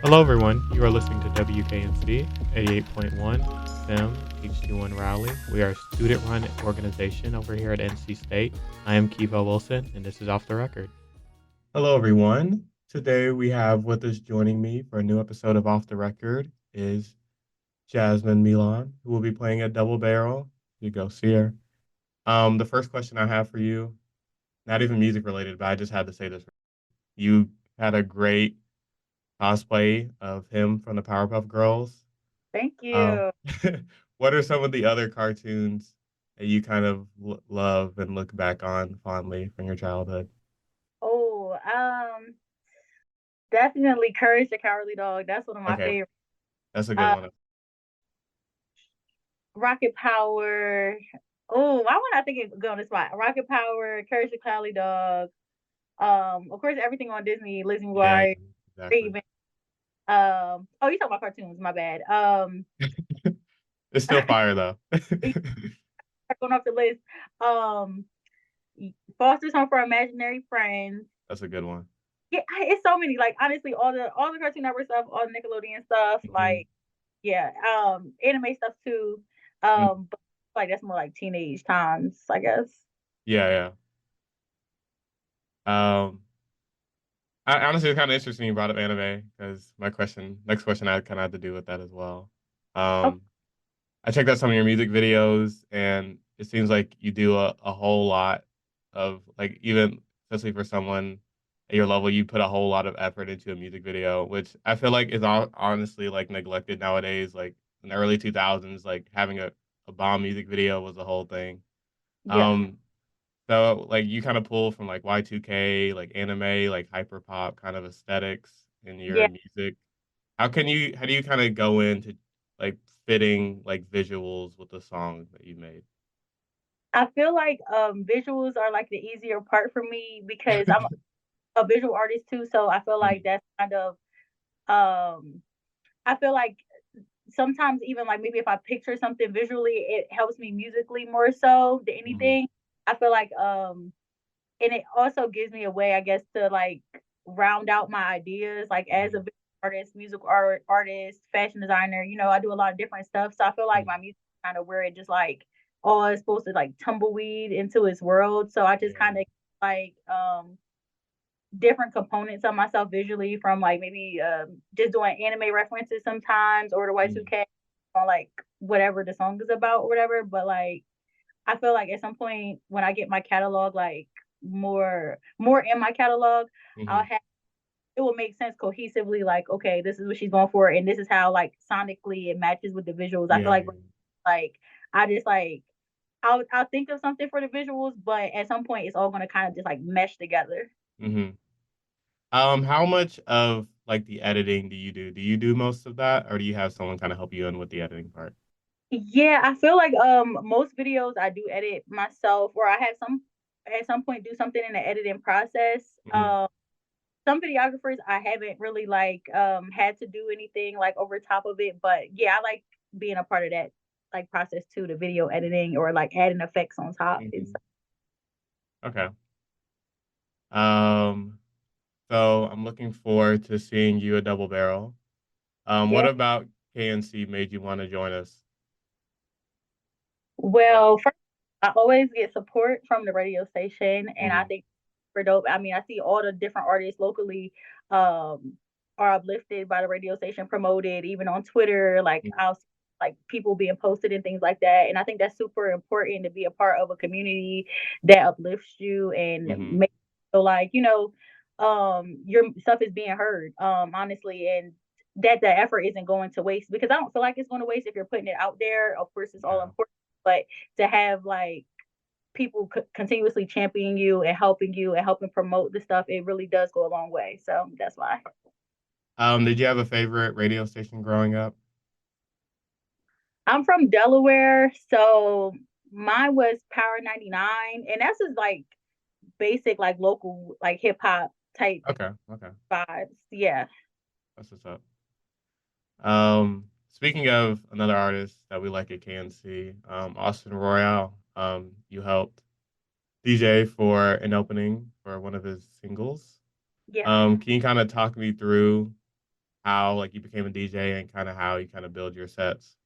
Hello, everyone. You are listening to WKNC 88.1 FM HD1 Raleigh. We are a student run organization over here at NC State. I am Kivo Wilson, and this is Off the Record. Hello, everyone. Today we have with us joining me for a new episode of Off the Record is Jasmyn Milan, who will be playing a double barrel. You go see her. The first question I have for you, not even music related, but I just had to say this. You had a great cosplay of him from the Powerpuff Girls. Thank Um, you. what are some of the other cartoons that you kind of love and look back on fondly from your childhood? Oh, definitely Courage the Cowardly Dog. That's one of my Okay, favorites. that's a good Uh, one. Rocket Power. Oh, why would I think it go on the spot? Rocket Power, Courage the Cowardly Dog. Of course, everything on Disney, Lizzie Yeah, McGuire, exactly. Raven. Oh, you talking about cartoons? My bad. It's still fire though. Going off the list. Um, Foster's Home for Imaginary Friends. That's a good one. Yeah, it's so many. Like honestly, all the Cartoon Network stuff, all the Nickelodeon stuff. Mhm. Like yeah, anime stuff too. Mm. But like that's more like teenage times, I guess. Yeah, yeah. Honestly, it's kind of interesting you brought up anime because next question, I kind of had to do with that as well. Oh, Um, I checked out some of your music videos, and it seems like you do a whole lot of like even especially for someone at your level, you put a whole lot of effort into a music video, which I feel like is honestly like neglected nowadays. Like in the early 2000s, like having a bomb music video was the whole thing. yeah, Um, so like you kind of pull from like Y2K, like anime, like hyper pop kind of aesthetics in your yeah. music. How do you kind of go into like fitting like visuals with the songs that you made? I feel like visuals are like the easier part for me because I'm a visual artist too. So I feel like Mhm, that's kind of um I feel like sometimes even like maybe if I picture something visually, it helps me musically more so than mhm, anything. I feel like and it also gives me a way, I guess, to like round out my ideas. Like as a mhm, visual artist, artist, fashion designer, I do a lot of different stuff. So I feel like mhm. my music is kind of where it just like all is supposed to like tumbleweed into its world. So I just Yeah. kind of like different components of myself visually from like maybe just doing anime references sometimes or the Mhm, Y2K on like whatever the song is about or whatever. But like I feel like at some point when I get my catalog like more in my catalog, I'll mhm. have it will make sense cohesively, like, okay, this is what she's going for, and this is how like sonically it matches with the visuals. I feel Yeah, like I just like I'll think of something for the visuals, but at some point it's all gonna kind of just like mesh together. yeah. How much of like the editing do you do? Do you do most of that, or do you have someone kind of help you in with the editing part? Yeah, I feel like most videos I do edit myself, or I have some at some point do something in the editing process. Mhm, Some videographers I haven't really like had to do anything like over top of it, but yeah, I like being a part of that like process too, the video editing or like adding effects on top and mhm. stuff. Okay. Um, so I'm looking forward to seeing you a double barrel. What Yeah. about KNC made you want to join us? Uh, Well, first, I always get support from the radio station, and I mhm, think for dope. I mean, I see all the different artists locally um, are uplifted by the radio station, promoted even on Twitter. Like mhm, I'll see, like people being posted and things like that, and I think that's super important to be a part of a community that uplifts you and mhm. make you feel like your stuff is being heard. Honestly, and that the effort isn't going to waste because I don't feel like it's going to waste if you're putting it out there. Of course, it's all Yeah. important, but to have like people continuously championing you and helping promote the stuff, it really does go a long way. So that's why. Did you have a favorite radio station growing up? I'm from Delaware, so mine was Power 99, and that's just like basic, like local, like hip hop type Okay. vibes. Yeah, That's what's up. Speaking of another artist that we like at KNC, Austin Royale. You helped DJ for an opening for one of his singles. yeah. Can you kind of talk me through? how like you became a DJ and kind of how you kind of build your sets.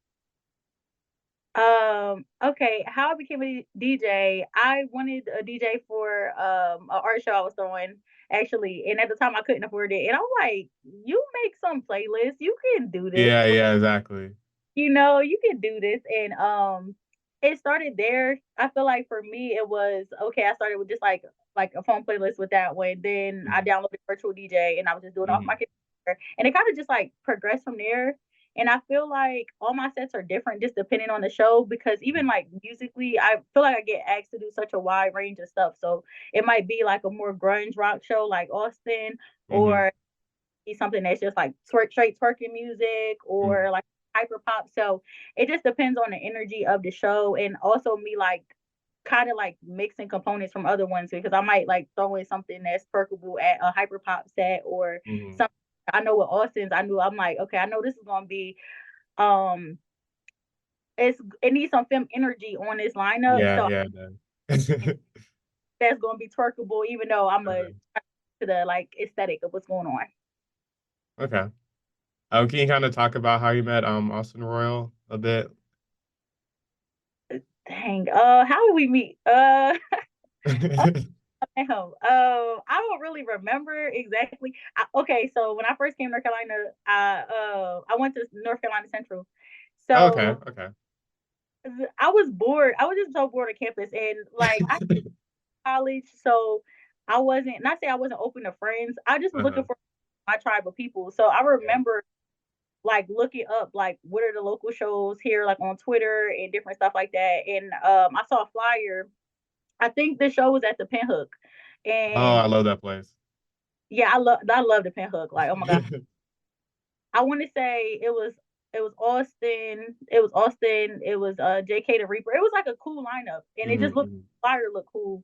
Okay, how I became a DJ, I wanted a DJ for an art show I was throwing actually, and at the time I couldn't afford it. And I'm like, you make some playlists, you can do this. Yeah, yeah, exactly. You can do this. And it started there. I feel like for me it was okay, I started with just like a phone playlist with that one. Then I Mm-hmm. downloaded virtual DJ and I was just doing it off my Mm-hmm. computer. And it kind of just like progressed from there. And I feel like all my sets are different just depending on the show because even like musically, I feel like I get asked to do such a wide range of stuff. So it might be like a more grunge rock show like Austin, Mm-hmm. or be something that's just like straight twerking music Mm-hmm. or like hyper pop. So it just depends on the energy of the show and also me like kind of like mixing components from other ones because I might like throw in something that's perkable at a hyper pop set or Mm-hmm. something. I know with Austin's, I'm like, okay, I know this is gonna be um it needs some film energy on this lineup. Yeah, So yeah, it that's gonna be twerkable even though I'm a does. to the like aesthetic of what's going on. Okay. Can you kind of talk about how you met Austin Royal a bit? Dang, how did we meet? Damn. I don't really remember exactly. Okay, so when I first came to North Carolina, I went to North Carolina Central. Oh, okay, So okay. I was bored. I was just so bored of campus, and like I college, so I wasn't. Not say I wasn't open to friends. I just was looking Uh-huh. for my tribe of people. So I Yeah. remember like looking up like what are the local shows here, like on Twitter and different stuff like that. And I saw a flyer. I think the show was at the Pinhook, Oh, and I love that place. yeah, I love the Pinhook. Like, oh my god, I want to say it was Austin, it was JK the Reaper. It was like a cool lineup, and it just looked Mm-hmm. fire looked cool.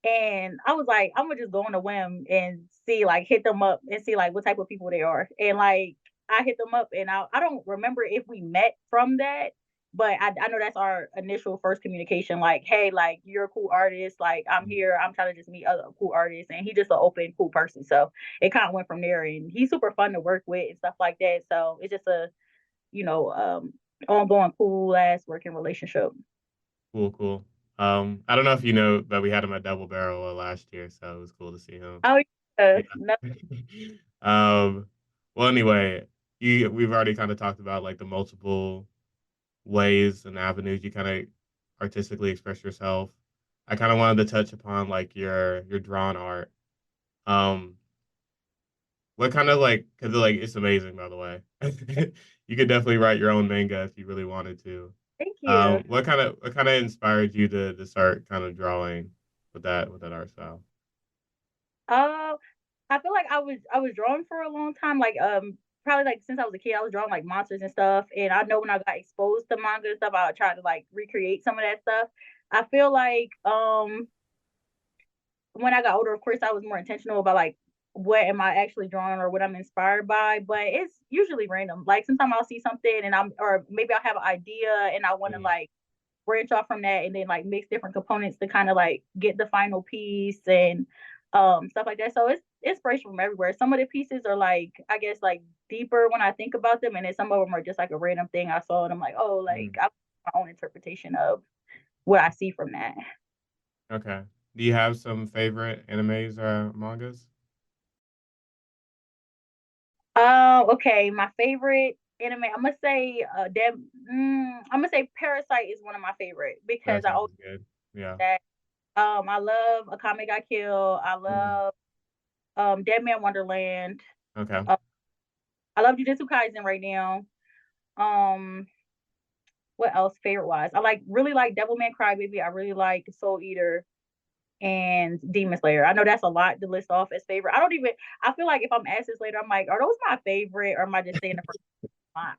And I was like, I'm gonna just go on a whim and see, like, hit them up and see like what type of people they are. And like I hit them up, and I don't remember if we met from that, but I know that's our initial first communication. Like, hey, like you're a cool artist. Like I'm Mm-hmm. here. I'm trying to just meet other cool artists, and he's just an open, cool person. So it kind of went from there. And he's super fun to work with and stuff like that. So it's just a you know ongoing cool ass working relationship. Cool, cool. I don't know if you know, but we had him at Double Barrel last year, so it was cool to see him. Oh yeah, Yeah. no, um, well, anyway, we've already kind of talked about like the multiple ways and avenues you kind of artistically express yourself. I kind of wanted to touch upon like your drawn art. Um, what kind of like because like it's amazing by the way. You could definitely write your own manga if you really wanted to. thank you. What kind of inspired you to start kind of drawing with that art style? Uh, I feel like I was drawing for a long time, like probably like since I was a kid, I was drawing like monsters and stuff. And I know when I got exposed to manga and stuff, I would try to like recreate some of that stuff. I feel like when I got older, of course, I was more intentional about like what am I actually drawing or what I'm inspired by. But it's usually random. Like sometimes I'll see something and or maybe I'll have an idea and I want to Mm, like branch off from that and then like mix different components to kind of like get the final piece and stuff like that. So it's inspiration from everywhere. Some of the pieces are like I guess like deeper when I think about them, and then some of them are just like a random thing I saw and I'm like, oh, like mm. I have my own interpretation of what I see from that. Okay. Do you have some favorite animes or mangas? Okay, my favorite anime. I'm gonna say I'm gonna say Parasite is one of my favorite because I Parasite always is good. Yeah. that. I love Akame ga Kill. I Mhm. love Dead Man Wonderland. Okay. Uh, I love Jujutsu Kaisen right now. Um, what else favorite wise? I like really like Devilman Crybaby. I really like Soul Eater and Demon Slayer. I know that's a lot to list off as favorite. I don't even. I feel like if I'm asked this later, I'm like, are those my favorite, or am I just saying the first one?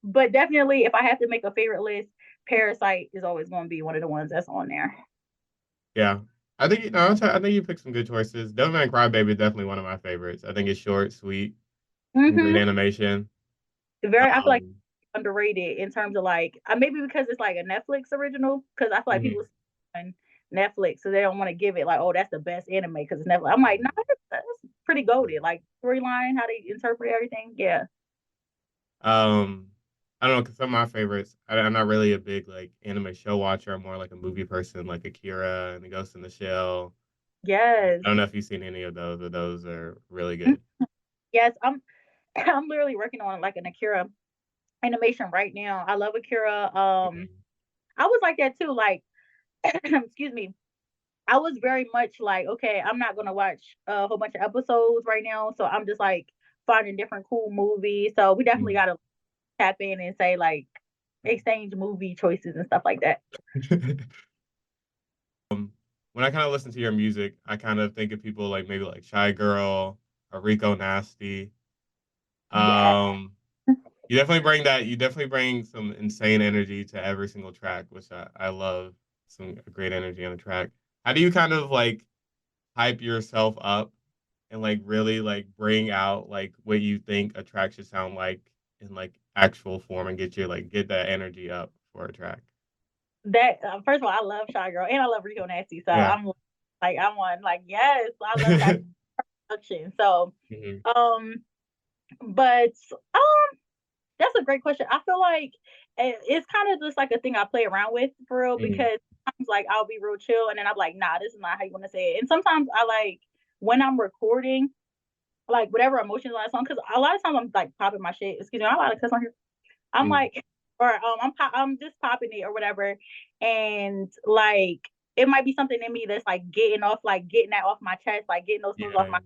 But definitely, if I have to make a favorite list, Parasite is always going to be one of the ones that's on there. Yeah. I think you know, I think you picked some good choices. Devilman Crybaby is definitely one of my favorites. I think it's short, sweet, and great Mm-hmm. animation. Very, I feel like Um, underrated in terms of like maybe because it's like a Netflix original. Because I feel like people mhm, on Netflix, so they don't want to give it like, oh, that's the best anime because it's Netflix. I'm like, no, mhm. that's pretty goated. Like storyline, how they interpret everything. Yeah. I don't know, because some of my favorites, I'm not really a big like anime show watcher. I'm more like a movie person, like Akira and the Ghost in the Shell. Yes. I don't know if you've seen any of those, but those are really Mhm. good. Yes. I'm literally working on like an Akira animation right now. I love Akira. Mhm. I was like that too. Like, excuse me. I was very much like, okay, I'm not gonna watch a whole bunch of episodes right now. So I'm just like finding different cool movies. So we definitely Mhm. gotta tap in and say like exchange movie choices and stuff like that. When I kind of listen to your music, I kind of think of people like maybe like Shy Girl or Rico Nasty. Yeah. Um, you definitely bring that. You definitely bring some insane energy to every single track, which I love. Some great energy on the track. How do you kind of like hype yourself up and like really like bring out like what you think a track should sound like in like actual form and get that energy up for a track? That first of all, I love Shy Girl and I love Rico Nasty. So Yeah. I'm on like yes, I love that production. So Mhm. um but that's a great question. I feel like it's kind of just like a thing I play around with for real Mhm. because sometimes like I'll be real chill and then I'm like, nah, this is not how you want to say it. And sometimes I like when I'm recording, like whatever emotions on that song, because a lot of times I'm like popping my shit. Excuse me, I'm a lot of cuss on here. I'm Mhm. like, or I'm just popping it or whatever, and like it might be something in me that's like getting that off my chest, like getting those feelings off Yeah. my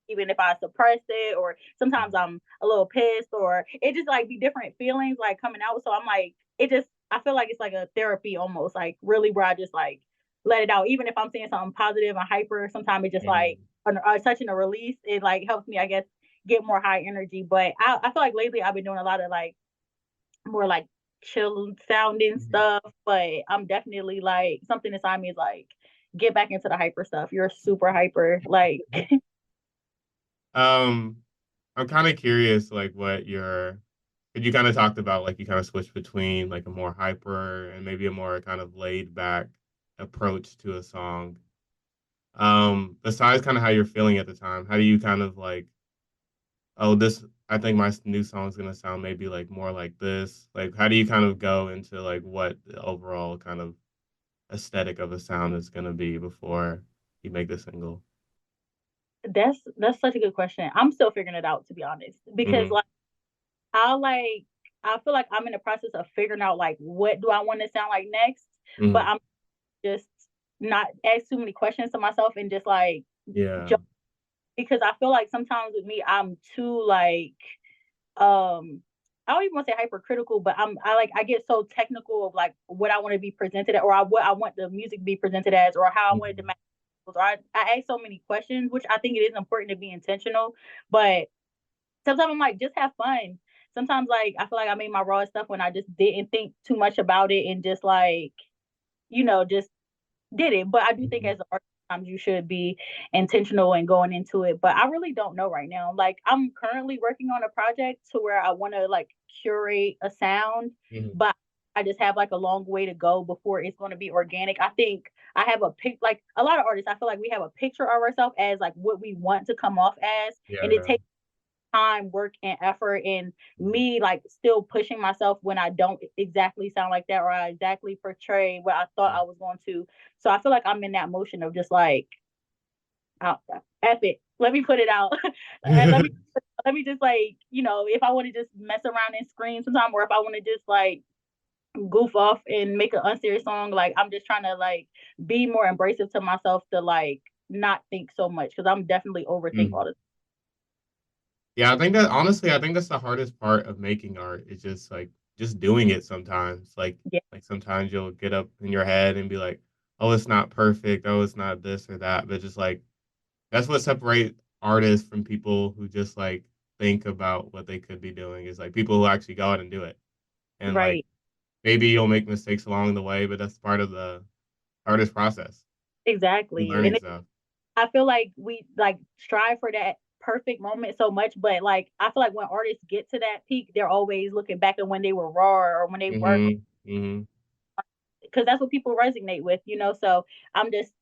even if I suppress it, or sometimes Mhm. I'm a little pissed, or it just like be different feelings like coming out. So I'm like, it just I feel like it's like a therapy almost, like really where I just like let it out. Even if I'm saying something positive and hyper, sometimes it just like Mhm. touching a release, it like helps me, I guess, get more high energy. But I feel like lately I've been doing a lot of like more like chill sounding Mhm. stuff, but I'm definitely like something inside me is like get back into the hyper stuff. You're super hyper, like Um, I'm kind of curious, like what your, you kind of talked about, like you kind of switched between like a more hyper and maybe a more kind of laid back approach to a song. Besides kind of how you're feeling at the time, how do you kind of like, oh, this, I think my new song's gonna sound maybe like more like this. Like, how do you kind of go into like what the overall kind of aesthetic of a sound is gonna be before you make the single? that's such a good question. I'm still figuring it out to be honest. Because Hmm. like I feel like I'm in the process of figuring out like what do I want to sound like next, but Hmm. I'm just not ask too many questions to myself and just like Yeah. jump because I feel like sometimes with me I'm too like I don't even want to say hypercritical, but I get so technical of like what I want to be presented at, or what I want the music to be presented as, or how I want it to Mhm. match. Or I ask so many questions, which I think it is important to be intentional. But sometimes I'm like, just have fun. Sometimes like I feel like I made my raw stuff when I just didn't think too much about it and just like, just did it. But I do think Mhm. as an artist, sometimes you should be intentional and going into it. But I really don't know right now. Like I'm currently working on a project to where I want to like curate a sound, Mhm. but I just have like a long way to go before it's going to be organic. I think I have a pic like a lot of artists. I feel like we have a picture of ourselves as like what we want to come off as, and it Yeah. takes time, work, and effort, and Mhm. me like still pushing myself when I don't exactly sound like that or I exactly portray what I thought I was going to. So I feel like I'm in that motion of just like, oh, F it, let me put it out, and let me just like if I want to just mess around and scream sometime, or if I want to just like goof off and make an unserious song, like I'm just trying to like be more embracive to myself to like not think so much because I'm definitely overthink all Mhm. the Yeah, I think that honestly, I think that's the hardest part of making art is just like just doing it sometimes. yeah, Like sometimes you'll get up in your head and be like, "Oh, it's not perfect. Oh, it's not this or that." But just like that's what separates artists from people who just like think about what they could be doing is like people who actually go out and do it. And like right, maybe you'll make mistakes along the way, but that's part of the artist process. You exactly, learning and stuff. I feel like we like strive for that perfect moment so much, but like I feel like when artists get to that peak, they're always looking back at when they were raw or when they weren't, Mhm. Mhm. because that's what people resonate with. So I'm just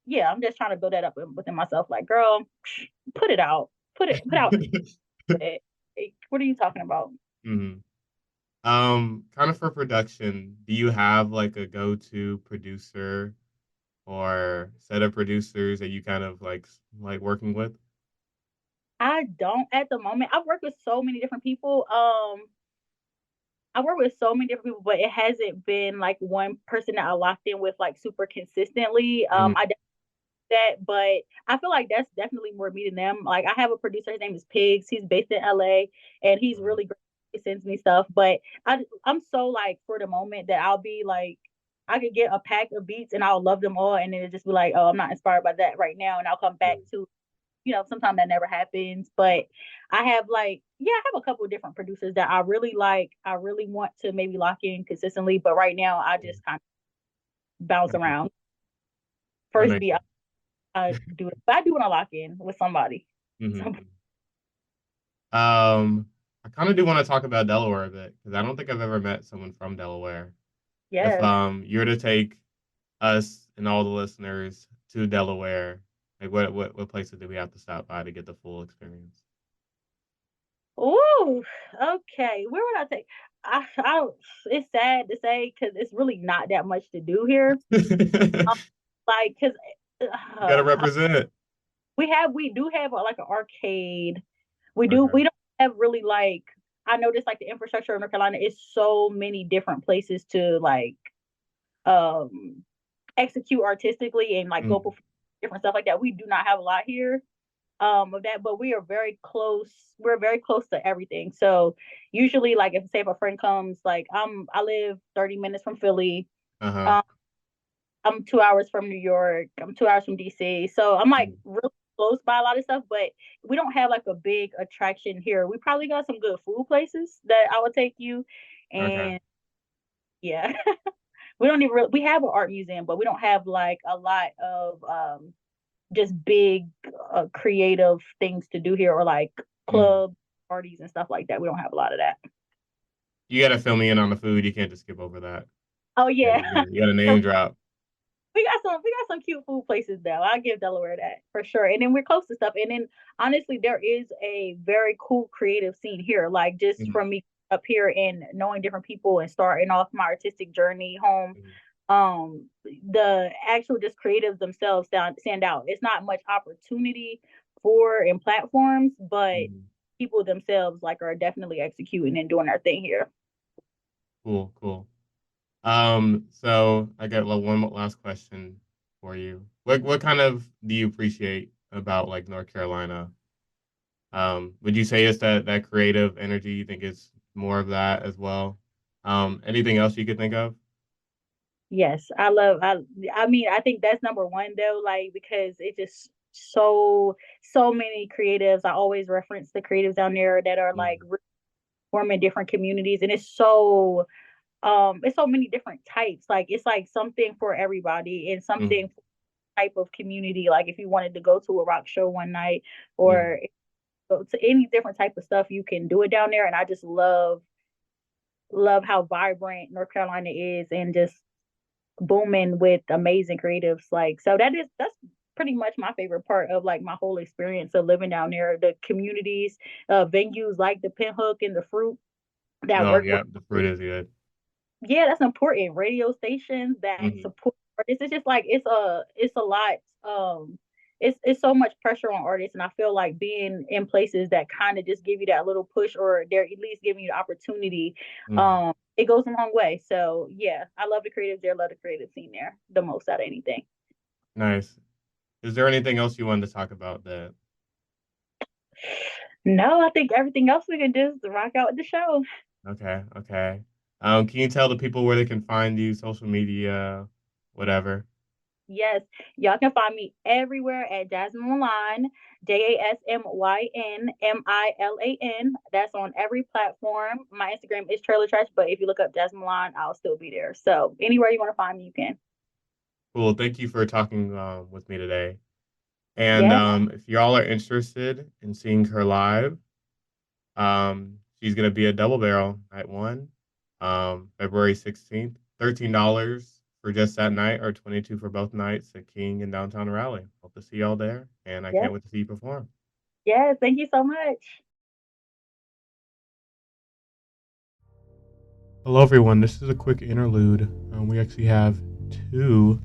trying to build that up within myself. Like, girl, put it out. put out it. What are you talking about? hmm kind of for production, do you have like a go-to producer or set of producers that you kind of like working with? I don't at the moment. I've worked with so many different people. I work with so many different people, but it hasn't been like one person that I locked in with like super consistently. Mhm, I that, but I feel like that's definitely more me than them. Like I have a producer, his name is Pigs. He's based in LA and he's mhm, really great. He sends me stuff, but I'm so like for the moment that I'll be like I could get a pack of beats and I'll love them all and then it just be like, oh, I'm not inspired by that right now, and I'll come back mhm, to sometimes that never happens. But I have like I have a couple of different producers that I really like. I really want to maybe lock in consistently, but right now I mhm. just kind of bounce Okay, around. that First makes beat sense. I do it. But I do want to lock in with somebody. Mhm, So mhm. I kind of do want to talk about Delaware a bit because I don't think I've ever met someone from Delaware. If yes. you were to take us and all the listeners to Delaware, like what places do we have to stop by to get the full experience? Ooh, okay. Where would I take? I it's sad to say because it's really not that much to do here. Um, You like, because gotta uh, represent. we do have like an arcade. We Okay. don't have really like I noticed like the infrastructure of North Carolina is so many different places to like um execute artistically and like go Mhm, perform different stuff like that. We do not have a lot here of that, but we are very close. We're very close to everything. So usually like if say if a friend comes, like I live 30 minutes from Philly. uh-huh. Um I'm 2 hours from New York. I'm 2 hours from DC. So I'm like Mhm, really close by a lot of stuff, but we don't have like a big attraction here. We probably got some good food places that I would take you. okay. And yeah, we don't even we have an art museum, but we don't have like a lot of just big creative things to do here or like Mhm. club parties and stuff like that. We don't have a lot of that. You gotta fill me in on the food. You can't just skip over that. Oh Yeah, yeah. you gotta name drop. We got some cute food places though. I'll give Delaware that for sure. And then we're close to stuff. And then honestly, there is a very cool creative scene here. Like just Mhm, from me up here and knowing different people and starting off my artistic journey home. mhm, The actual just creatives themselves stand out. It's not much opportunity for in platforms, but mhm. people themselves like are definitely executing and doing their thing here. Cool, cool. So I got like one last question for you. What kind of do you appreciate about like North Carolina? Would you say it's that creative energy? You think it's more of that as well? Anything else you could think of? Yes, I mean, I think that's number one though, like because it's just so many creatives. I always reference the creatives down there that are like Mhm, forming different communities, and it's so many different types. Like it's like something for everybody and mhm, something for type of community. Like if you wanted to go to a rock show one night mhm, or go to any different type of stuff, you can do it down there. And I just love how vibrant North Carolina is and just booming with amazing creatives. Like so that's pretty much my favorite part of like my whole experience of living down there. The communities, venues like the Pinhook and the Fruit that Oh work with yeah, the fruit is good. that's important. Radio stations that Mhm, support artists. It's just like it's a lot. Um, it's so much pressure on artists, and I feel like being in places that kind of just give you that little push, or they're at least giving you the opportunity. mhm. It goes a long way. So yeah, I love the creatives there. Love the creative scene there the most out of anything. Nice. Is there anything else you wanted to talk about that? No, I think everything else we can do is rock out with the show. Okay, okay. Can you tell the people where they can find you, social media, whatever? Yes, y'all can find me everywhere at Jasmyn Milan, JasmynMilan. That's on every platform. My Instagram is Trailer Trash, but if you look up Jasmyn Milan, I'll still be there. So anywhere you want to find me, you can. Cool. Thank you for talking with me today. And Yeah, if y'all are interested in seeing her live, she's gonna be at Double Barrel Night One, February 16th. $13 for just that night, or 22 for both nights at King and Downtown Raleigh. Hope to see y'all there, and I yeah. can't wait to see you perform. Yes, thank you so much. Hello, everyone. This is a quick interlude. We actually have two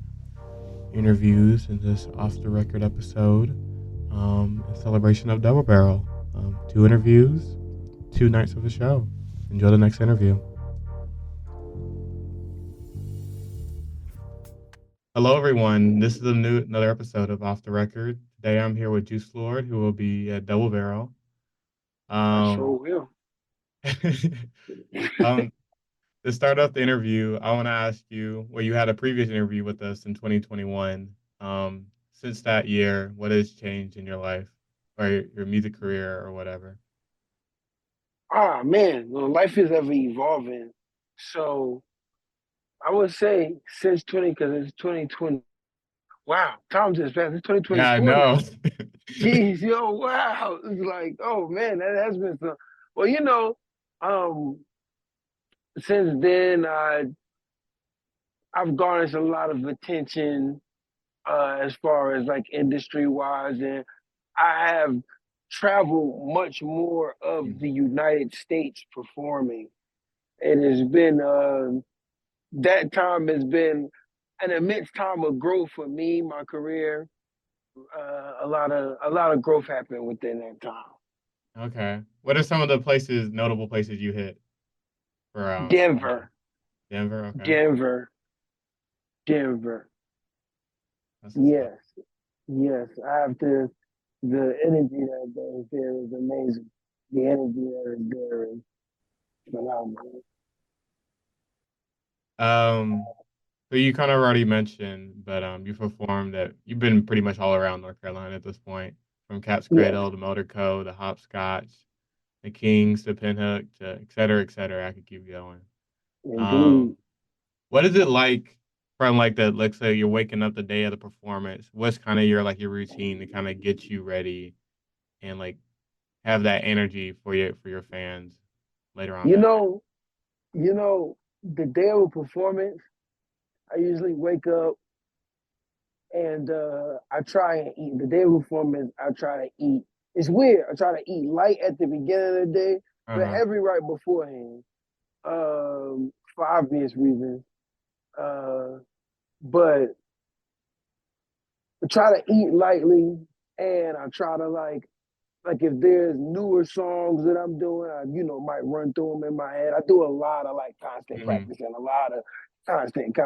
interviews in this off the record episode in celebration of Double Barrel. Two interviews, two nights of the show. Enjoy the next interview. Hello, everyone. This is another episode of Off the Record. Today, I'm here with Jooselord, who will be at Double Barrel. I Um, sure will. um, to start off the interview, I want to ask you. Well, you had a previous interview with us in 2021. Since that year, what has changed in your life or your music career or whatever? Man, well, life is ever evolving. So I would say since 20, because it's 2020. Wow, time just passed. It's Yeah, I 2024 know. now. Jeez, yo, wow. It's like, oh man, that has been some. Well, um, since then I've garnished a lot of attention as far as like industry wise, and I have traveled much more of the Mhm. United States performing. It has been that time has been an immense time of growth for me, my career. A lot of growth happened within that time. Okay. What are some of the notable places you hit for Denver, Denver? Okay, Denver, Denver. that's what's up. Yes, yes. I have to. The energy that is there is amazing. The energy that is there is phenomenal. Um, so you kind of already mentioned, but you've been pretty much all around North Carolina at this point, from Cat's Yes, Cradle to Motorco to Hopscotch, the Kings to Pinhook to et cetera, et cetera. I could keep going. indeed. Um, what is it like from like the let's say you're waking up the day of the performance? What's kind of your routine to kind of get you ready and like have that energy for your fans later on You that night? know, the day of a performance, I usually wake up and I try and eat. The day of performance, I try to eat. It's weird. I try to eat light at the beginning of the day, Uh but huh. heavy right beforehand, for obvious reasons. Uh, but I try to eat lightly, and I try to like if there's newer songs that I'm doing, I might run through them in my head. I do a lot of like constant Hmm. practicing, a lot of constant.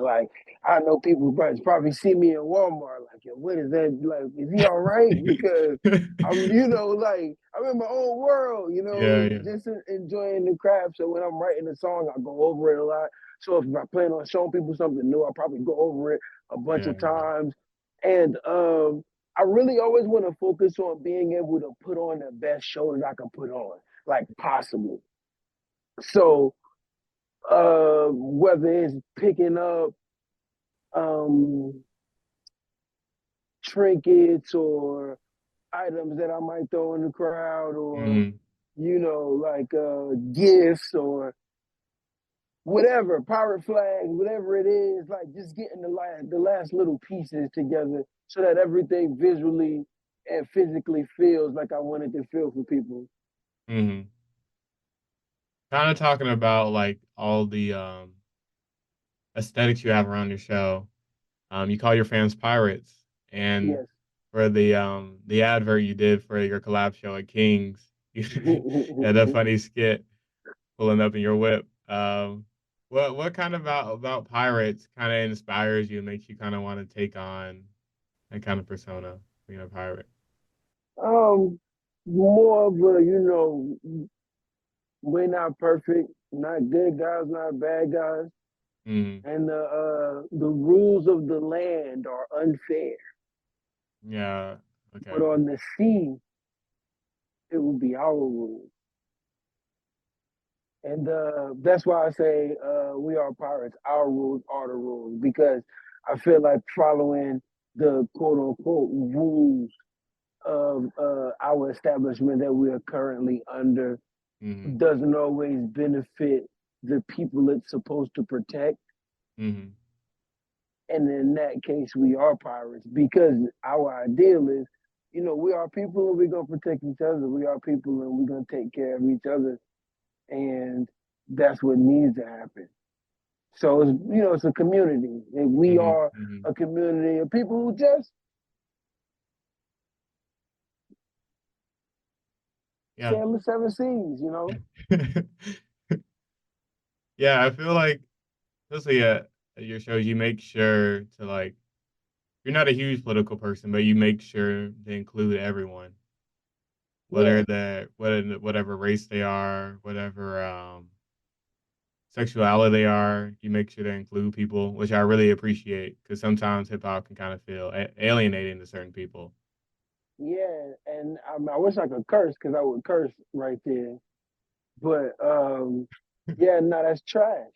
Like I know people probably see me in Walmart, like, yo, what is that? Like, is he all right? Because I'm, like I'm in my own world, Yeah, yeah, just enjoying the craft. So when I'm writing a song, I go over it a lot. So if I plan on showing people something new, I'll probably go over it a bunch yeah, of yeah. times. And I really always want to focus on being able to put on the best show that I can put on, like possible. So whether it's picking up um, trinkets or items that I might throw in the crowd, or Mm-hmm. like gifts or whatever, pirate flags, whatever it is, like just getting the last little pieces together so that everything visually and physically feels like I wanted to feel for people. Mm-hmm. Kind of talking about like all the aesthetics you have around your show. You call your fans pirates, and Yes. for the advert you did for your collab show at Kings, you had that funny skit pulling up in your whip. What kind of about pirates kind of inspires you and makes you kind of want to take on that kind of persona, being a pirate? um, More of a, we're not perfect, not good guys, not bad guys, Mm, and the rules of the land are unfair. yeah. But Okay. on the sea, it will be our rules, and that's why I say we are pirates. Our rules are the rules because I feel like following the quote unquote rules of our establishment that we are currently under Mm-hmm. doesn't always benefit the people it's supposed to protect. Mm-hmm. And in that case, we are pirates because our ideal is we are people and we're gonna protect each other. We are people and we're gonna take care of each other, and that's what needs to happen. So it's a community, and we Hmm. are Hmm. a community of people who just Yeah. sail the seven seas. Yeah, I feel like, especially at your shows, you make sure to like, you're not a huge political person, but you make sure to include everyone, Yeah, whatever race they are, whatever sexuality they are. You make sure to include people, which I really appreciate because sometimes hip hop can kind of feel alienating to certain people. yeah, and I wish I could curse because I would curse right there. But yeah, no, that's trash.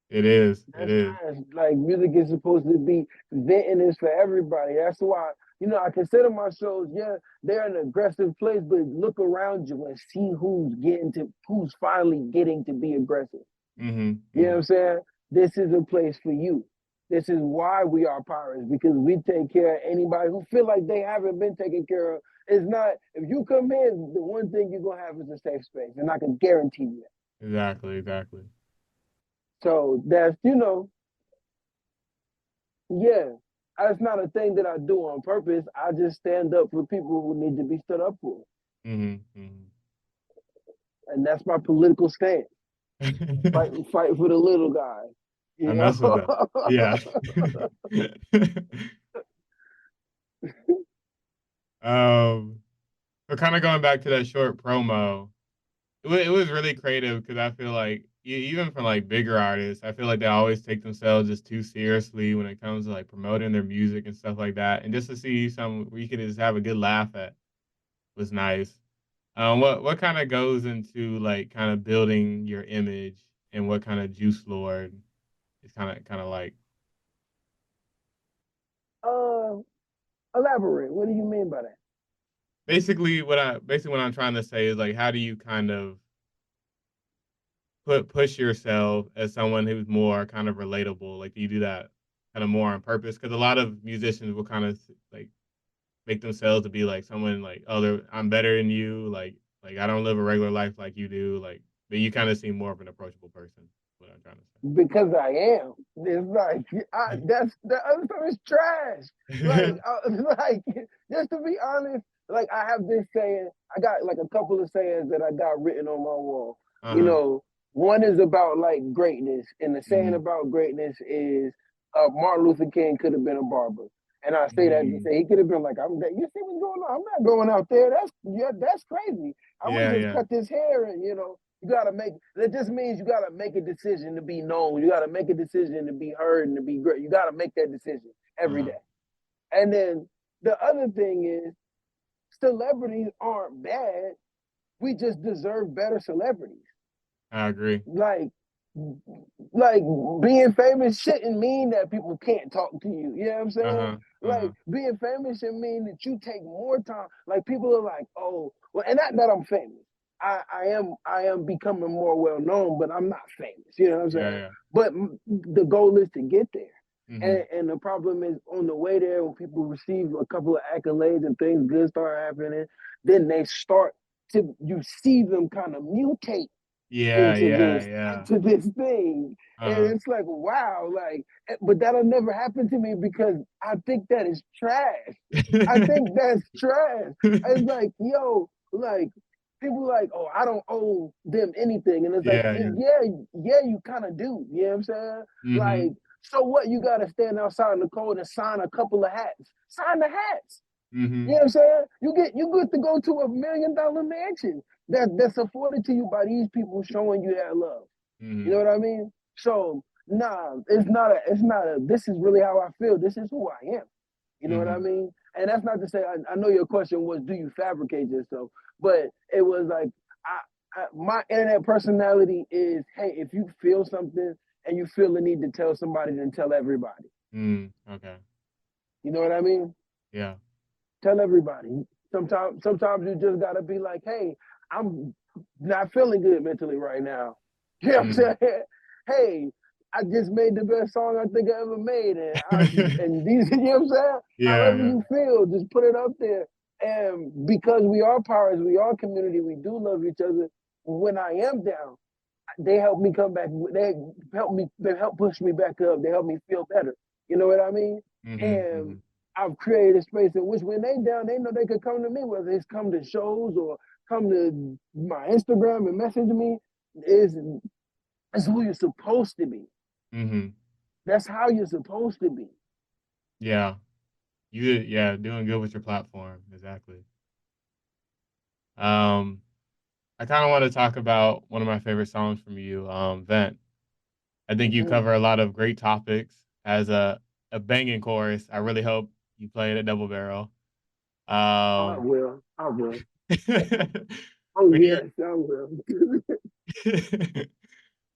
It is. It That's is. trash. Like music is supposed to be venting is for everybody. That's why I consider my shows. Yeah, they're an aggressive place, but look around you and see who's finally getting to be aggressive. Hmm. You know what Hmm. I'm saying? This is a place for you. This is why we are pirates because we take care of anybody who feel like they haven't been taken care of. It's not if you come in, the one thing you're gonna have is a safe space, and I can guarantee you that. Exactly. Exactly. So that's yeah. That's not a thing that I do on purpose. I just stand up for people who need to be stood up for, Hmm. Hmm. and that's my political stance. Fight for the little guy. I You mess with that. know. Yeah. um, but kind of going back to that short promo, it was really creative because I feel like even from like bigger artists, I feel like they always take themselves just too seriously when it comes to like promoting their music and stuff like that. And just to see some where you could just have a good laugh at was nice. What kind of goes into like kind of building your image and what kind of Juice Lord is kind of like? uh, elaborate. What do you mean by that? Basically what I'm trying to say is like how do you kind of push yourself as someone who's more kind of relatable? Like, do you do that kind of more on purpose? Because a lot of musicians will kind of like make themselves to be like someone like, oh, I'm better than you. Like I don't live a regular life like you do. Like, but you kind of seem more of an approachable person. What I'm trying Because I am. It's like that's the other stuff is trash. Like, to like just to be honest, like I have this saying. I got like a couple of sayings that I got written on my wall. say. You know, one is about like greatness, and the saying Hmm. about greatness is Martin Luther King could have been a barber. And I say that to Mm. say he could have been like, you see what's going on? I'm not going out there. That's crazy. I would Yeah, have just yeah. cut this hair and you gotta make that just means you gotta make a decision to be known. You gotta make a decision to be heard and to be great. You gotta make that decision every Uh-huh. day. And then the other thing is celebrities aren't bad. We just deserve better celebrities. I agree. Like like being famous shouldn't mean that people can't talk to you. You know what I'm saying? Uh-huh. Like Uh-huh. being famous should mean that you take more time. Like people are like, oh, well, and not that I'm famous. I am becoming more well known, but I'm not famous. You know what I'm Yeah, saying? yeah. But the goal is to get there. Hmm. And the problem is on the way there, when people receive a couple of accolades and things good start happening, then they start to you see them kind of mutate Yeah, into yeah, this yeah. into this thing, and Uh-huh. it's like wow, like but that'll never happen to me because I think that is trash. I think that's trash. It's like yo, like people like, oh, I don't owe them anything, and it's like Yeah, yeah. yeah, you kind of do. You know what I'm saying? Like, Hmm. so what? You got to stand outside in the cold and sign a couple of hats. Sign the hats. You know Hmm. what I'm saying? You get to go to $1 million mansion that's afforded to you by these people showing you that love. You know Hmm. what I mean? So nah, it's not a this is really how I feel. This is who I am. You know what I Hmm. mean? And that's not to say I know your question was do you fabricate yourself, but it was like my internet personality is hey, if you feel something and you feel the need to tell somebody, then tell everybody. Mm. Okay. You know what I mean? Yeah. Tell everybody. Sometimes you just gotta be like, hey, I'm not feeling good mentally right now. You know what I'm Mm. saying? Hey, I just made the best song I think I ever made, and these, you know what I'm saying? Yeah, However yeah. you feel, just put it up there. And because we are pirates, we are community, we do love each other. When I am down, they help me come back. They help push me back up. They help me feel better. You know what I mean? And I've created a space in which when they down, they know they could come to me, whether it's come to shows or come to my Instagram and message me. Is who you're supposed to be. That's how you're supposed to be. Yeah. Doing good with your platform. Exactly. I kind of want to talk about one of my favorite songs from you, Vent. I think you cover a lot of great topics as a banging chorus. I really hope you play it at Double Barrel. I will. Oh, when yes, I will.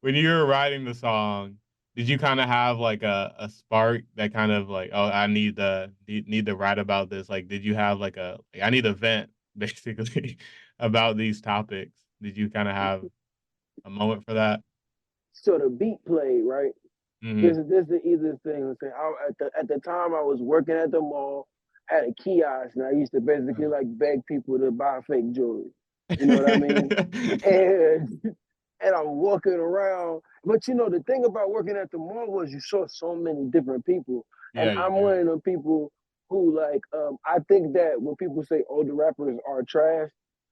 when you were writing the song, did you kind of have like a spark that kind of like, oh, I need to write about this? Like, did you have like I need a vent basically about these topics? Did you kind of have a moment for that? So the beat played, right? This is the easiest thing to say. At the time I was working at the mall, had a kiosk, and I used to basically like beg people to buy fake jewelry. You know what I mean? And I'm walking around. But you know, the thing about working at the mall was you saw so many different people. And Yeah, you I'm do. one of the people who like I think that when people say older rappers are trash,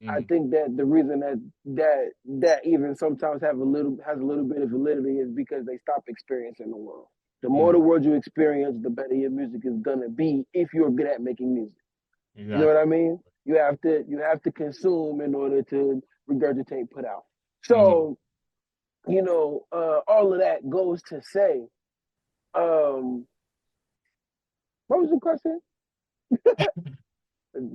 I think that the reason that even sometimes has a little bit of validity is because they stop experiencing the world. The more the world you experience, the better your music is gonna be if you're good at making music. You know what Exactly. I mean? You have to consume in order to regurgitate, put out. So, you know, all of that goes to say, what was the question?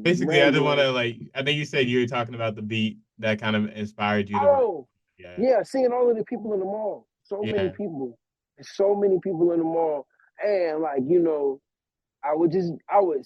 Basically, I didn't want Rambling. to like. I think you said you were talking about the beat that kind of inspired you to write. Oh, Yeah, yeah, seeing all of the people in the mall. So many yeah. people. There's so many people in the mall. And like, you know, I would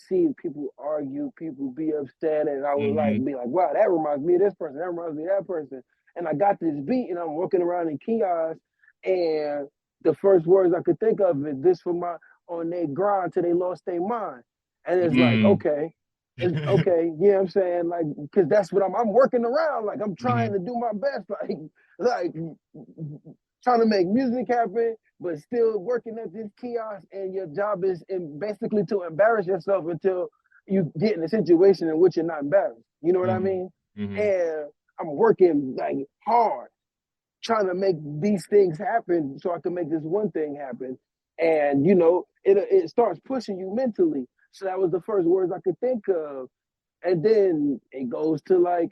see people argue, people be upset, and I would like be like, wow, that reminds me of this person, that reminds me of that person. And I got this beat and I'm walking around in kiosks and the first words I could think of is this for my on their grind till they lost their mind. And it's like, okay. It's okay, you know what I'm saying? Like, cause that's what I'm working around. Like I'm trying to do my best, like trying to make music happen, but still working at this kiosk, and your job is basically to embarrass yourself until you get in a situation in which you're not embarrassed. You know what I mean? And I'm working like hard, trying to make these things happen so I can make this one thing happen. And you know, it starts pushing you mentally. So that was the first words I could think of. And then it goes to like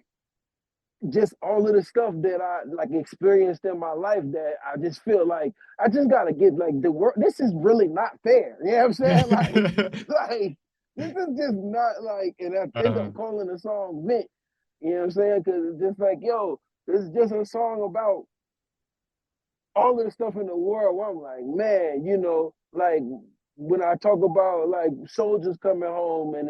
just all of the stuff that I like experienced in my life that I just feel like I just gotta get like the work. This is really not fair. You know what I'm saying? Like this is just not like, and I end up calling the song Mint. You know what I'm saying? Because it's just like, yo, this is just a song about all of the stuff in the world where I'm like, man, you know, like when I talk about like soldiers coming home and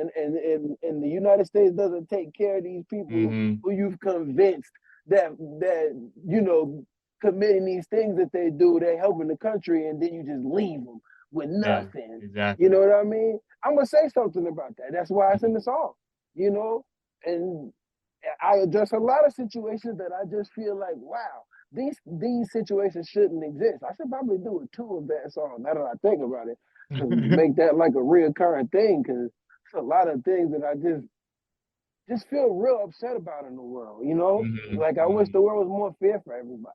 the United States doesn't take care of these people who you've convinced that you know committing these things that they do, they're helping the country, and then you just leave them with Yeah, nothing. You exactly. know what I mean? I'm gonna say something about that. That's why it's in the song. You know, and I address a lot of situations that I just feel like, wow, these situations shouldn't exist. I should probably do a two of that song. Now that I think about it, to make that like a reoccurring thing, because it's a lot of things that I just feel real upset about in the world. You know, like I wish the world was more fair for everybody.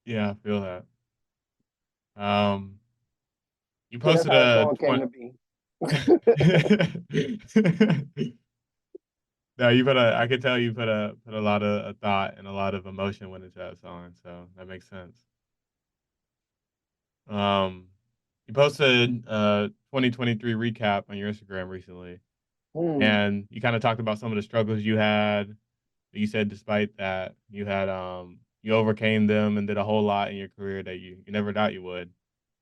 Yeah, I feel that. Um, you So that's posted how the a song came 20. to be. No, you put a. I could tell you put a lot of thought and a lot of emotion went into that song, so that makes sense. Um, you posted a 2023 recap on your Instagram recently, Mm, and you kind of talked about some of the struggles you had. You said despite that, you had you overcame them and did a whole lot in your career that you never thought you would.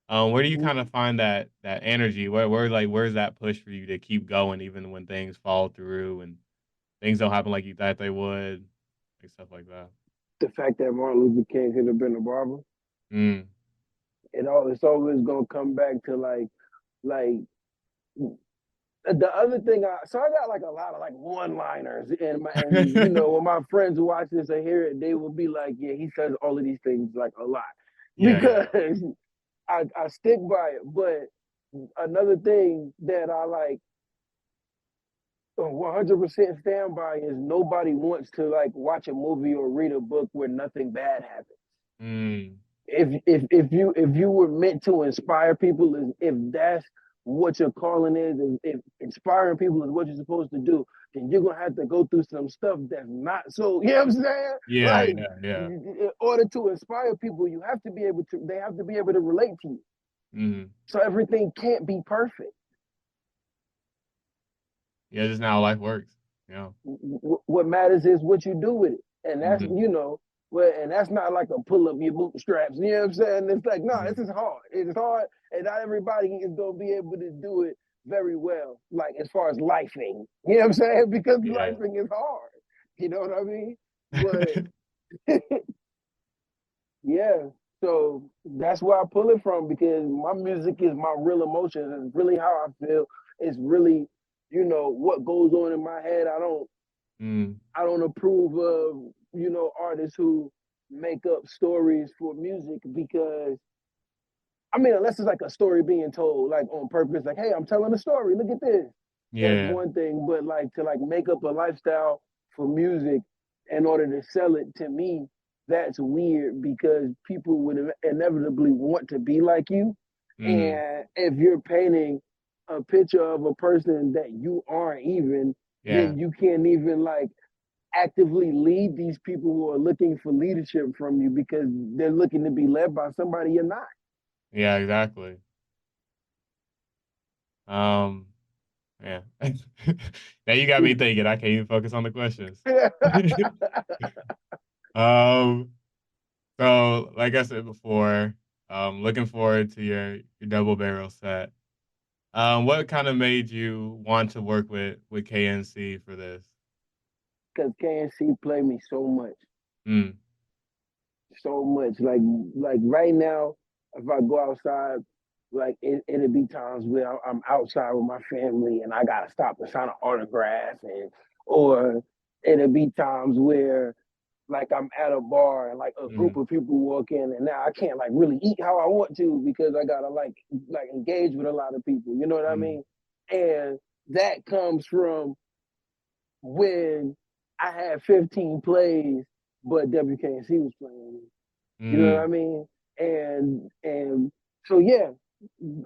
Where do you kind mm. of find that energy? Where's that push for you to keep going even when things fall through and things don't happen like you thought they would, like stuff like that. The fact that Martin Luther King could have been a barber, Mm. it's always gonna come back to like the other thing, so I got like a lot of like one-liners, and you know, when my friends watch this or hear it, they will be like, "Yeah, he says all of these things like a lot," Yeah. because I stick by it. But another thing that I like 100% stand by is nobody wants to like watch a movie or read a book where nothing bad happens. Mm. If you were meant to inspire people, if that's what your calling is, if inspiring people is what you're supposed to do, then you're gonna have to go through some stuff that's not so. You know what I'm saying? Yeah, Like, yeah, yeah. in order to inspire people, you have to be able to. They have to be able to relate to you. Mm-hmm. So everything can't be perfect. Yeah, just not how life works. Yeah. What matters is what you do with it, and that's Mm-hmm. well, and that's not like a pull up your bootstraps. You know what I'm saying? It's like no, Mm-hmm. this is hard. It's hard, and not everybody is gonna be able to do it very well. Like as far as lifing, you know what I'm saying? Because Yeah. lifing is hard. You know what I mean? But yeah, so that's where I pull it from because my music is my real emotions. It's really how I feel. It's really, what goes on in my head. Mm. I don't approve of, artists who make up stories for music because I mean, unless it's like a story being told like on purpose, like, hey, I'm telling a story, look at this. That's Yeah. one thing. But like to like make up a lifestyle for music in order to sell it to me, that's weird because people would inevitably want to be like you. Mm. And if you're painting a picture of a person that you aren't even, Yeah. then you can't even like actively lead these people who are looking for leadership from you because they're looking to be led by somebody you're not. Yeah, exactly. Um, yeah. Now you got me thinking. I can't even focus on the questions. Um, so like I said before, looking forward to your double barrel set. What kind of made you want to work with KNC for this? Because KNC play me so much, Mm. so much. Like right now, if I go outside, like it'll be times where I'm outside with my family and I gotta stop and sign an autograph, or it'll be times where like I'm at a bar and like a group Mm. of people walk in and now I can't like really eat how I want to because I gotta like engage with a lot of people. You know what I Mm. mean? And that comes from when I had 15 plays, but WKNC was playing. You know what I Mm. mean? And so yeah,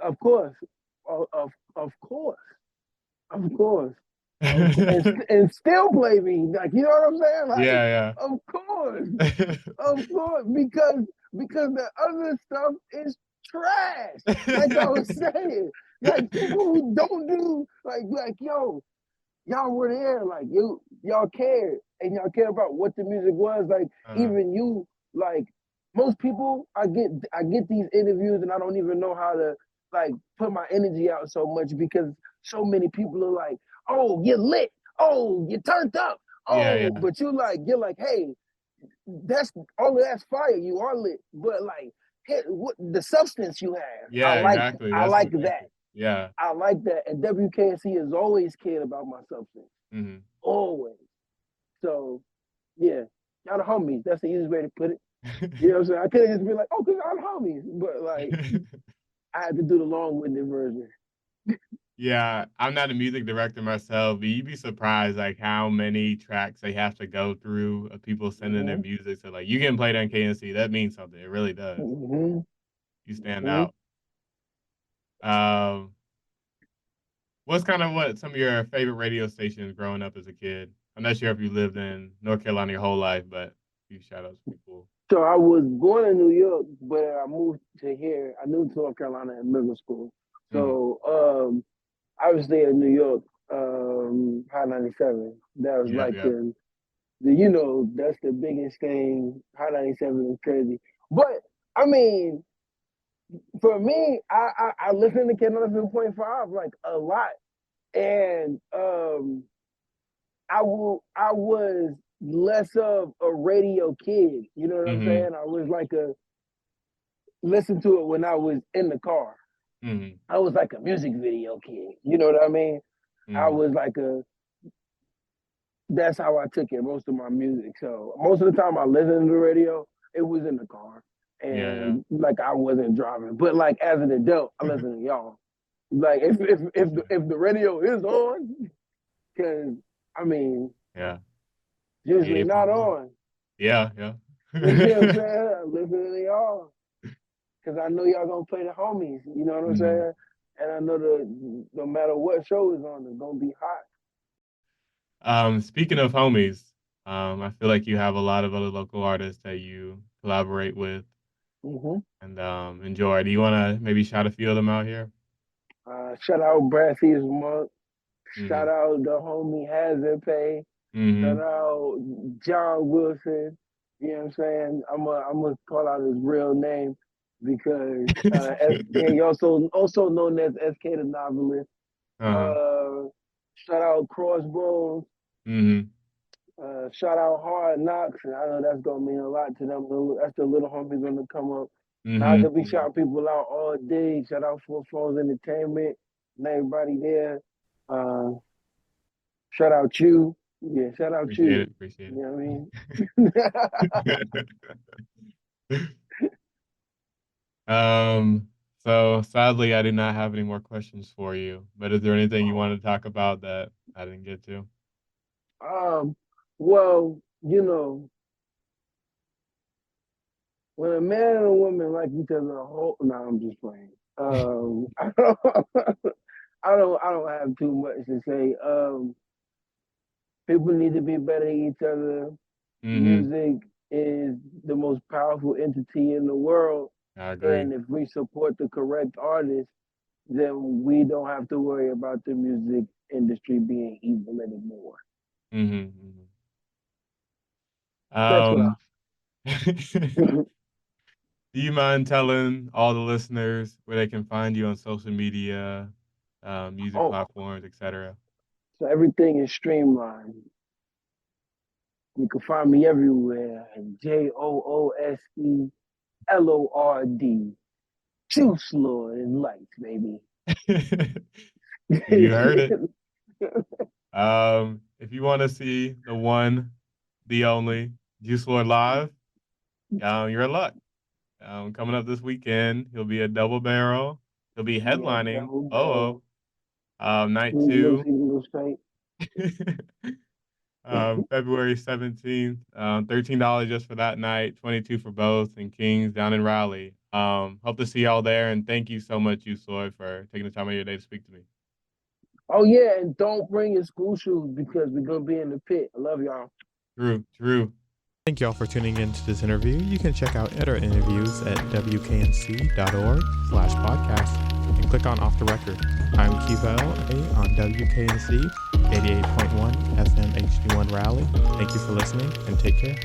of course, of course, of course, and still play me. Like you know what I'm saying? Like Yeah, of course, yeah. of course, because the other stuff is trash. Like I was saying, like people who don't do like yo, y'all were there, like y'all cared, and y'all care about what the music was. Like Uh, even you, like most people, I get these interviews and I don't even know how to like put my energy out so much because so many people are like, oh, you're lit, oh, you turned up, yeah, oh, yeah. but you're like, hey, that's all of that's fire, you are lit, but like, hey, what the substance you have, I Yeah, like, exactly. I That's like the that. question. Yeah. I like that. And WKNC has always cared about my substance. Hmm. Always. So yeah, y'all the homies. That's the easiest way to put it. You know what I'm saying? I could have just been like, oh, because y'all the homies. But like I had to do the long-winded version. Yeah, I'm not a music director myself, but you'd be surprised like how many tracks they have to go through of people sending their Mm-hmm. music. So like you getting played on KNC, that means something. It really does. Mm-hmm. You stand Mm-hmm. out. Um, what's kind of what some of your favorite radio stations growing up as a kid? I'm not sure if you lived in North Carolina your whole life, but a few shout outs would be cool. So I was born in New York, but I moved to here. I moved to North Carolina in middle school. Mm, So obviously in New York, High 97. That was yep, like yep. the that's the biggest thing. High 97 is crazy. But I mean, for me, I listen to Kid 7.5 like a lot. And I was less of a radio kid. You know what I'm Mm-hmm. saying? I was like a listen to it when I was in the car. Mm-hmm. I was like a music video kid. You know what I mean? I was like that's how I took it, most of my music. So most of the time I listened to the radio, it was in the car. Yeah. And like I wasn't driving. But like as an adult, I listen to y'all. Like if the radio is on, because I mean, Yeah. usually not 88.1. on. Yeah. Yeah. You know what I'm saying? I listen to y'all. Because I know y'all gonna play the homies, you know what I'm Mhm. saying? And I know no matter what show is on, it's gonna be hot. Speaking of homies, I feel like you have a lot of other local artists that you collaborate with hmm and enjoy. Do you want to maybe shout a few of them out here? Shout out Brad Sears Monk. Mm-hmm. Shout out the homie Hazard Pay. Shout Mm-hmm. out John Wilson. You know what I'm saying? I'm gonna call out his real name because he also known as SK the Novelist. Uh-huh. Shout out Crossbones. Mm-hmm. Shout out Hard Knocks. And I know that's gonna mean a lot to them. That's the little homies gonna come up. I Mm-hmm. could be shouting people out all day. Shout out Four Phones Entertainment and everybody there. Uh, shout out you. Yeah, shout out Appreciate you. it. Appreciate You know what I mean? it. Um, so sadly I do not have any more questions for you, but is there anything you Oh. want to talk about that I didn't get to? Well, you know, when a man and a woman like each other, no, I'm just playing. I don't have too much to say. People need to be better at each other. Mm-hmm. Music is the most powerful entity in the world. I agree. And if we support the correct artists, then we don't have to worry about the music industry being evil anymore. Mm-hmm. That's what Mm-hmm. I. Do you mind telling all the listeners where they can find you on social media, music Oh, platforms, etc.? so everything is streamlined. You can find me everywhere. JOOSELORD. Jooselord in lights, baby. You heard it. If you want to see the one, the only Juice Lord live, you're in luck. Coming up this weekend, he'll be a double barrel. He'll be Yeah, headlining double OO, barrel. night Sweet little, 2, sweet little straight. February 17th. $13 just for that night, 22 for both, and Kings down in Raleigh. Hope to see y'all there, and thank you so much, you Soy, for taking the time of your day to speak to me. Oh yeah, and don't bring your school shoes because we're gonna be in the pit. I love y'all. True. Thank you all for tuning in to this interview. You can check out other interviews at wknc.org/podcast and click on Off the Record. I'm Kiva A on WKNC 88.1 FM HD1 Raleigh. Thank you for listening and take care.